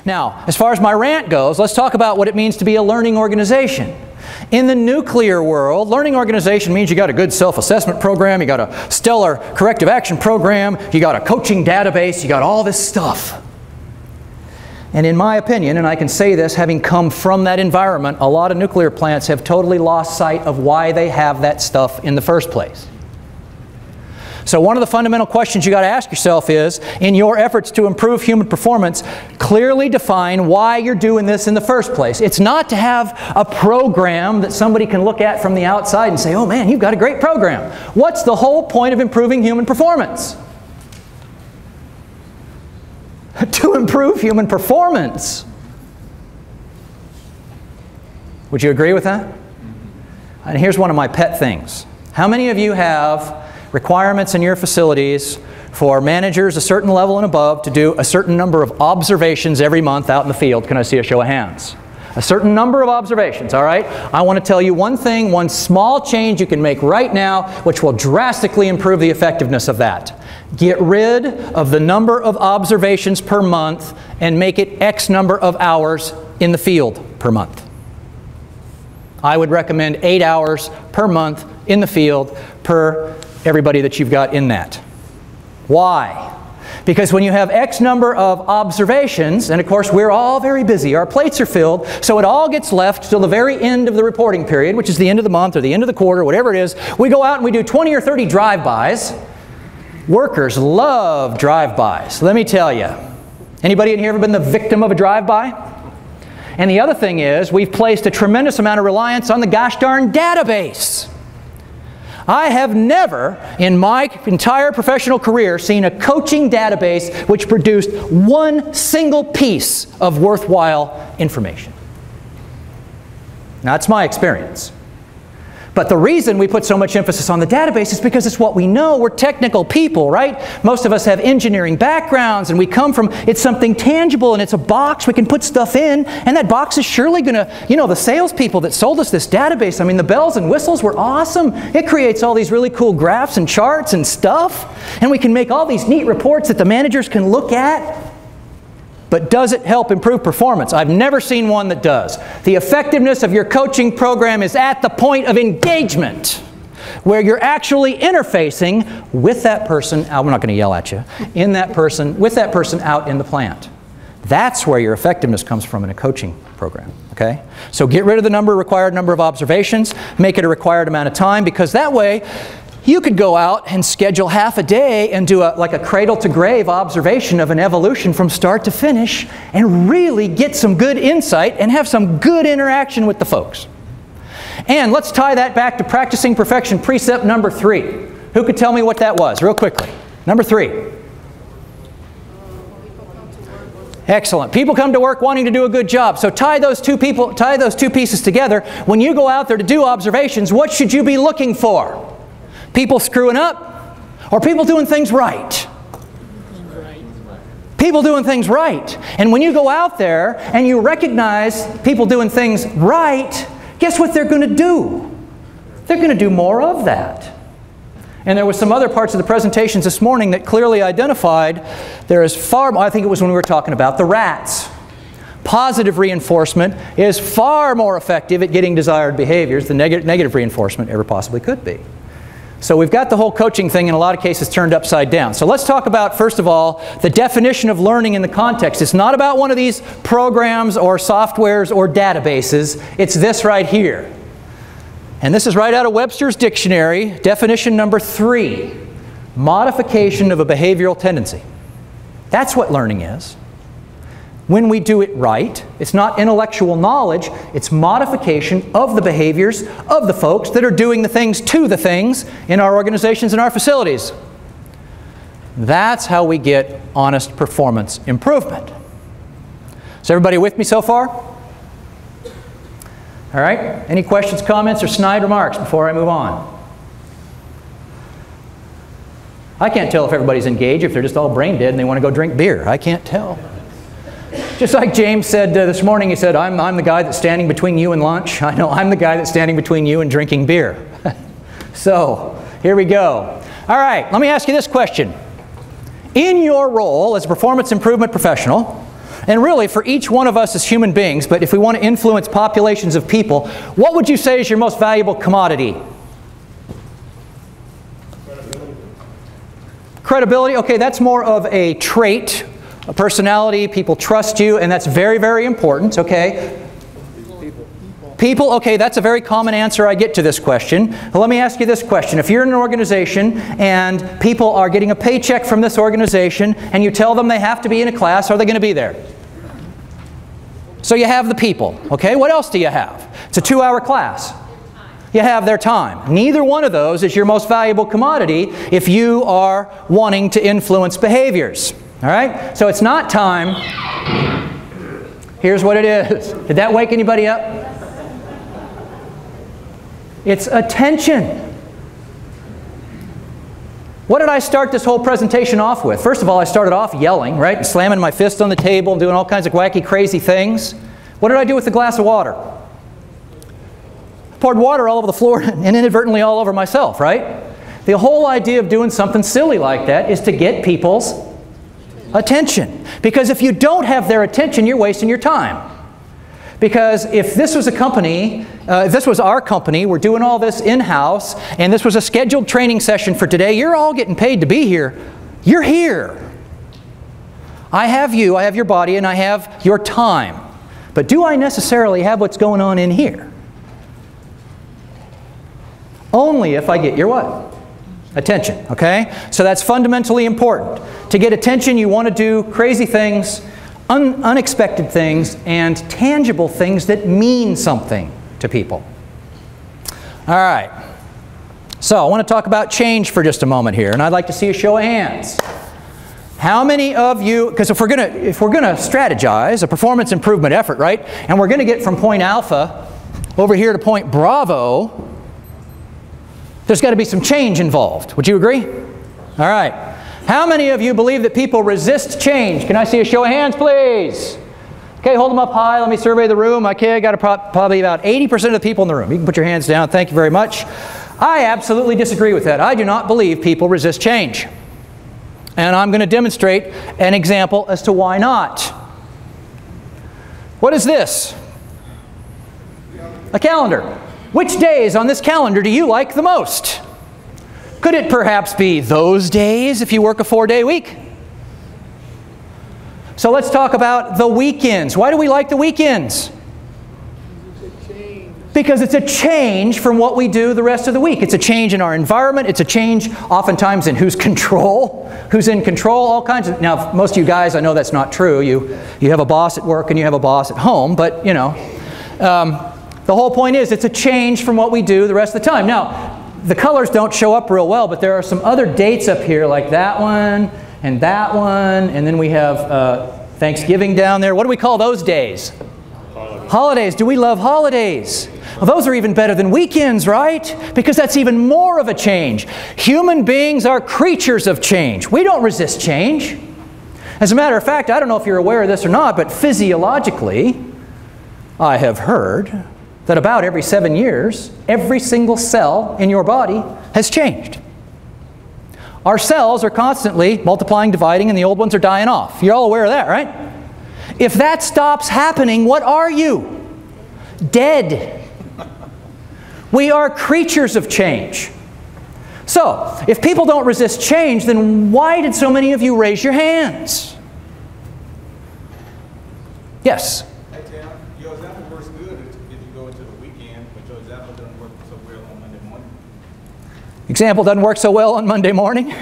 Now, as far as my rant goes, let's talk about what it means to be a learning organization. In the nuclear world, learning organization means you got a good self-assessment program, you got a stellar corrective action program, you got a coaching database, you got all this stuff. And in my opinion, and I can say this having come from that environment, a lot of nuclear plants have totally lost sight of why they have that stuff in the first place. So one of the fundamental questions you got to ask yourself is, in your efforts to improve human performance, clearly define why you're doing this in the first place. It's not to have a program that somebody can look at from the outside and say, oh man, you've got a great program. What's the whole point of improving human performance? To improve human performance. Would you agree with that? And here's one of my pet things. How many of you have requirements in your facilities for managers a certain level and above to do a certain number of observations every month out in the field? Can I see a show of hands? A certain number of observations, all right? I want to tell you one thing, one small change you can make right now which will drastically improve the effectiveness of that. Get rid of the number of observations per month and make it X number of hours in the field per month. I would recommend 8 hours per month in the field per everybody that you've got in that. Why? Because when you have X number of observations, and of course we're all very busy, our plates are filled, so it all gets left till the very end of the reporting period, which is the end of the month or the end of the quarter, whatever it is. We go out and we do 20 or 30 drive-bys. Workers love drive-bys, let me tell you. Anybody in here ever been the victim of a drive-by? And the other thing is, we've placed a tremendous amount of reliance on the gosh darn database. I have never, in my entire professional career, seen a coaching database which produced one single piece of worthwhile information. Now, that's my experience. But the reason we put so much emphasis on the database is because it's what we know. We're technical people, right? Most of us have engineering backgrounds, and we come from, it's something tangible, and it's a box we can put stuff in, and that box is surely going to, you know, the salespeople that sold us this database, I mean, the bells and whistles were awesome. It creates all these really cool graphs and charts and stuff, and we can make all these neat reports that the managers can look at. But does it help improve performance? I've never seen one that does. The effectiveness of your coaching program is at the point of engagement, where you're actually interfacing with that person, I'm not going to yell at you, with that person out in the plant. That's where your effectiveness comes from in a coaching program, okay? So get rid of the required number of observations, make it a required amount of time, because that way you could go out and schedule half a day and do like a cradle-to-grave observation of an evolution from start to finish and really get some good insight and have some good interaction with the folks. And let's tie that back to practicing perfection precept number 3. Who could tell me what that was, real quickly? Number 3. Excellent. People come to work wanting to do a good job. So tie those two pieces together. When you go out there to do observations, what should you be looking for? People screwing up, or people doing things right? People doing things right. And when you go out there and you recognize people doing things right, guess what they're going to do? They're going to do more of that. And there were some other parts of the presentations this morning that clearly identified there is far, I think it was when we were talking about the rats. Positive reinforcement is far more effective at getting desired behaviors than negative reinforcement ever possibly could be. So we've got the whole coaching thing in a lot of cases turned upside down. So let's talk about, first of all, the definition of learning in the context. It's not about one of these programs or softwares or databases. It's this right here. And this is right out of Webster's dictionary, definition number 3, modification of a behavioral tendency. That's what learning is. When we do it right, it's not intellectual knowledge, it's modification of the behaviors of the folks that are doing the things to the things in our organizations and our facilities. That's how we get honest performance improvement. Is everybody with me so far? All right, any questions, comments, or snide remarks before I move on? I can't tell if everybody's engaged, if they're just all brain dead and they want to go drink beer. I can't tell. Just like James said this morning, he said, I'm the guy that's standing between you and lunch. I know I'm the guy that's standing between you and drinking beer. So, here we go. All right, let me ask you this question. In your role as a performance improvement professional, And really, for each one of us as human beings, but if we want to influence populations of people, what would you say is your most valuable commodity? Credibility, okay, that's more of a trait, a personality, people trust you, and that's very, very important, okay? People, okay, that's a very common answer I get to this question. Well, let me ask you this question. If you're in an organization and people are getting a paycheck from this organization and you tell them they have to be in a class, are they going to be there? So you have the people, okay? What else do you have? It's a 2-hour class. You have their time. Neither one of those is your most valuable commodity if you are wanting to influence behaviors. All right? So it's not time. Here's what it is. Did that wake anybody up? It's attention. What did I start this whole presentation off with? First of all, I started off yelling, right? Slamming my fist on the table and doing all kinds of wacky, crazy things. What did I do with the glass of water? Poured water all over the floor and inadvertently all over myself, right? The whole idea of doing something silly like that is to get people's attention. Because if you don't have their attention, you're wasting your time. Because if this was a company, if this was our company, we're doing all this in-house, and this was a scheduled training session for today, you're all getting paid to be here. You're here. I have you, I have your body, and I have your time. But do I necessarily have what's going on in here? Only if I get your what? Attention, okay? So that's fundamentally important. To get attention, you want to do crazy things, unexpected things, and tangible things that mean something to people. All right. So I want to talk about change for just a moment here, and I'd like to see a show of hands. How many of you, because if we're gonna strategize a performance improvement effort, right, and we're gonna get from point alpha over here to point bravo, there's got to be some change involved. Would you agree? All right. How many of you believe that people resist change? Can I see a show of hands, please? Okay, hold them up high. Let me survey the room. Okay, I got probably about 80% of the people in the room. You can put your hands down. Thank you very much. I absolutely disagree with that. I do not believe people resist change. And I'm going to demonstrate an example as to why not. What is this? A calendar. Which days on this calendar do you like the most? Could it perhaps be those days if you work a 4-day week? So let's talk about the weekends. Why do we like the weekends? Because it's a change from what we do the rest of the week. It's a change in our environment. It's a change oftentimes in who's in control, all kinds of... Now, most of you guys, I know that's not true. You have a boss at work and you have a boss at home, but, you know... the whole point is it's a change from what we do the rest of the time. Now, the colors don't show up real well, but there are some other dates up here like that one, and then we have Thanksgiving down there. What do we call those days? Holidays. Do we love holidays? Well, those are even better than weekends, right? Because that's even more of a change. Human beings are creatures of change. We don't resist change. As a matter of fact, I don't know if you're aware of this or not, but physiologically, I have heard that about every 7 years, every single cell in your body has changed. Our cells are constantly multiplying, dividing, and the old ones are dying off. You're all aware of that, right? If that stops happening, what are you? Dead. We are creatures of change. So, if people don't resist change, then why did so many of you raise your hands? Yes? Your example works good if you go into the weekend, but your example doesn't work so well on Monday morning. Example doesn't work so well on Monday morning?